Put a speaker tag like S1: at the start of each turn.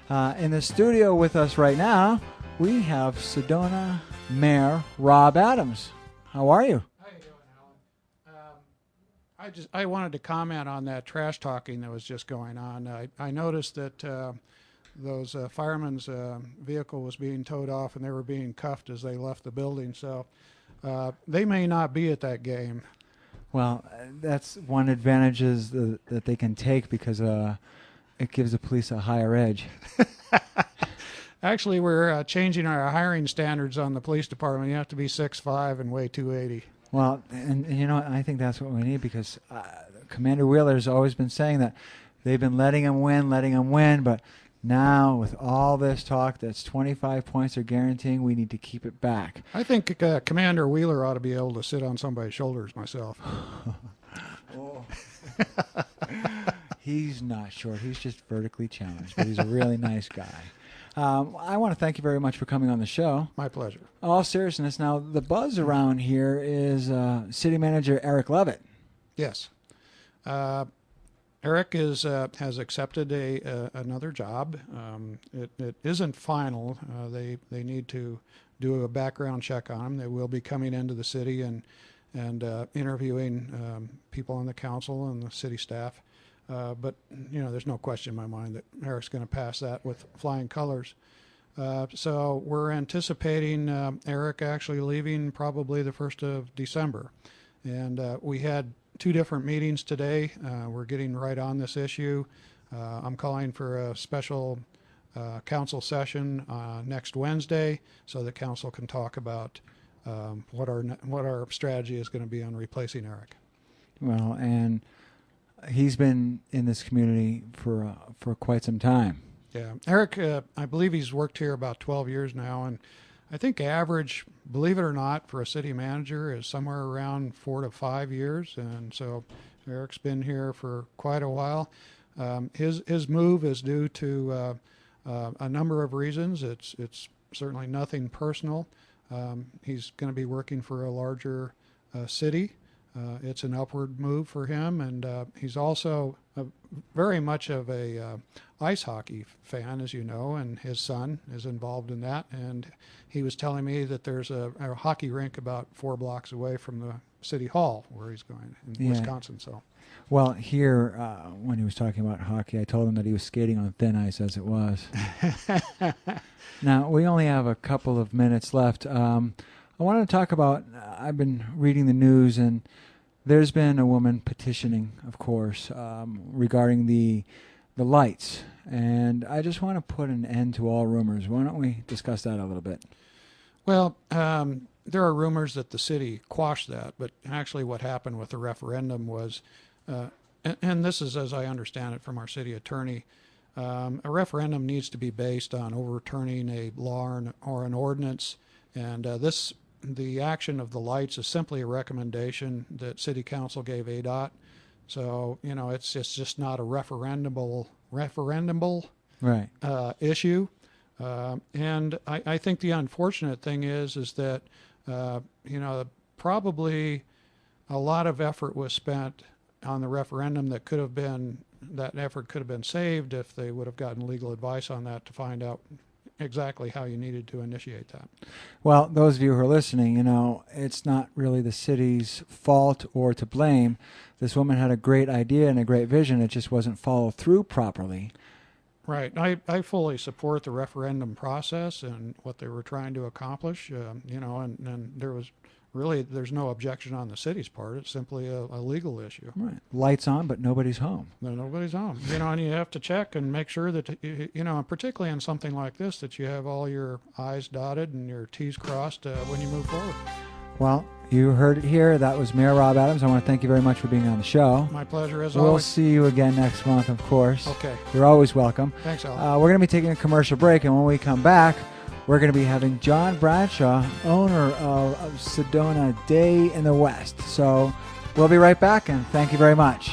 S1: In the studio with us right now, we have Sedona Mayor Rob Adams. How are you?
S2: How you doing, Alan? I wanted to comment on that trash talking that was just going on. I noticed that those firemen's vehicle was being towed off and they were being cuffed as they left the building. So they may not be at that game.
S1: Well, that's one advantage is that they can take because it gives the police a higher edge.
S2: Actually, we're changing our hiring standards on the police department. You have to be 6'5" and weigh 280.
S1: Well, and you know, I think that's what we need because Commander Wheeler's always been saying that they've been letting him win, but now with all this talk that's 25 points are guaranteeing, we need to keep it back.
S2: I think Commander Wheeler ought to be able to sit on somebody's shoulders myself.
S1: Oh. He's not short. He's just vertically challenged, but he's a really nice guy. I want to thank you very much for coming on the show.
S2: My pleasure.
S1: All seriousness, now the buzz around here is City Manager Eric Levitt.
S2: Yes. Eric has accepted another job. It isn't final. They need to do a background check on him. They will be coming into the city and interviewing people on the council and the city staff. But, you know, there's no question in my mind that Eric's going to pass that with flying colors. So we're anticipating Eric actually leaving probably the 1st of December. And we had 2 different meetings today. We're getting right on this issue. I'm calling for a special council session next Wednesday so the council can talk about what our strategy is going to be on replacing Eric.
S1: Well, and he's been in this community for quite some time.
S2: Yeah, Eric, I believe he's worked here about 12 years now, and I think average, believe it or not, for a city manager is somewhere around 4 to 5 years, and so Eric's been here for quite a while. His move is due to a number of reasons. It's certainly nothing personal. He's going to be working for a larger city. It's an upward move for him, and he's also very much of a ice hockey fan, as you know, and his son is involved in that. And he was telling me that there's a hockey rink about 4 blocks away from the city hall where he's going in Wisconsin. So,
S1: well, here when he was talking about hockey, I told him that he was skating on thin ice as it was. Now we only have a couple of minutes left. I wanted to talk about, I've been reading the news, and there's been a woman petitioning, of course, regarding the lights. And I just want to put an end to all rumors. Why don't we discuss that a little bit?
S2: Well, there are rumors that the city quashed that, but actually what happened with the referendum was, and this is as I understand it from our city attorney, a referendum needs to be based on overturning a law or an ordinance, and the action of the lights is simply a recommendation that City Council gave ADOT. So, you know, it's just not a referendable
S1: right.
S2: Issue. And I think the unfortunate thing is that, you know, probably a lot of effort was spent on the referendum that effort could have been saved if they would have gotten legal advice on that to find out exactly how you needed to initiate that.
S1: Well, those of you who are listening, you know, it's not really the city's fault or to blame. This woman had a great idea and a great vision. It just wasn't followed through properly.
S2: Right. I fully support the referendum process and what they were trying to accomplish, you know, and there's no objection on the city's part. It's simply a legal issue.
S1: Right. Lights on, but nobody's home.
S2: Nobody's home. You know, and you have to check and make sure that, you know, particularly on something like this, that you have all your I's dotted and your T's crossed when you move forward.
S1: Well, you heard it here. That was Mayor Rob Adams. I want to thank you very much for being on the show.
S2: My pleasure, as
S1: always.
S2: always.
S1: We'll see you again next month, of course.
S2: Okay.
S1: You're always welcome.
S2: Thanks, Al.
S1: We're going to be taking a commercial break, and when we come back, we're going to be having John Bradshaw, owner of Sedona Day in the West. So we'll be right back, and thank you very much.